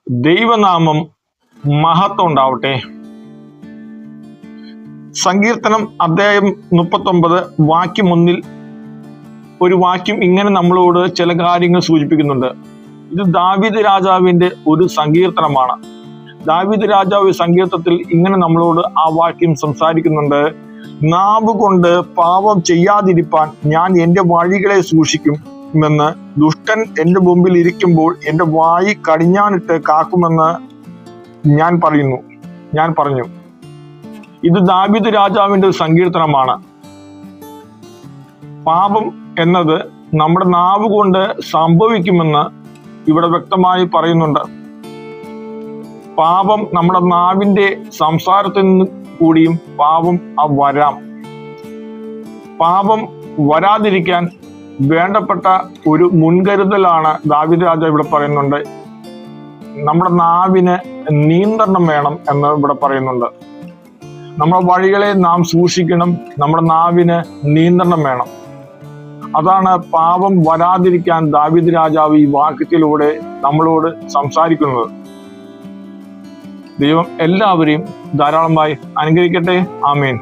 ദൈവനാമം മഹത്വം ഉണ്ടാവട്ടെ. സങ്കീർത്തനം അധ്യായം 39 വാക്യം 1 ഒരു വാക്യം ഇങ്ങനെ നമ്മളോട് ചില കാര്യങ്ങൾ സൂചിപ്പിക്കുന്നുണ്ട്. ഇത് ദാവീദ് രാജാവിന്റെ ഒരു സങ്കീർത്തനമാണ്. ദാവീദ് രാജാവ് സങ്കീർത്തനത്തിൽ ഇങ്ങനെ നമ്മളോട് ആ വാക്യം സംസാരിക്കുന്നുണ്ട്. നാവ് കൊണ്ട് പാപം ചെയ്യാതിരിപ്പാൻ ഞാൻ എൻ്റെ വഴികളെ സൂക്ഷിക്കും മെന്ന് ദുഷ്ടൻ എൻ്റെ മുമ്പിൽ ഇരിക്കുമ്പോൾ എൻ്റെ വായി കടിഞ്ഞാണിട്ട് കാക്കുമെന്ന് ഞാൻ പറഞ്ഞു. ഇത് ദാവീദ് രാജാവിന്റെ ഒരു സങ്കീർത്തനമാണ്. പാപം എന്നത് നമ്മുടെ നാവ് കൊണ്ട് സംഭവിക്കുമെന്ന് ഇവിടെ വ്യക്തമായി പറയുന്നുണ്ട്. പാപം നമ്മുടെ നാവിന്റെ സംസാരത്തിൽ നിന്ന് കൂടിയും പാപം വരാം. പാപം വരാതിരിക്കാൻ വേണ്ടപ്പെട്ട ഒരു മുൻകരുതലാണ് ദാവീദ് രാജാവ് ഇവിടെ പറയുന്നുണ്ട്. നമ്മുടെ നാവിന് നിയന്ത്രണം വേണം എന്ന് ഇവിടെ പറയുന്നുണ്ട്. നമ്മുടെ വഴികളെ നാം സൂക്ഷിക്കണം. നമ്മുടെ നാവിന് നിയന്ത്രണം വേണം. അതാണ് പാപം വരാതിരിക്കാൻ ദാവീദ് രാജാവ് ഈ വാക്യത്തിലൂടെ നമ്മളോട് സംസാരിക്കുന്നത്. ദൈവം എല്ലാവരെയും ധാരാളമായി അനുഗ്രഹിക്കട്ടെ. ആമേൻ.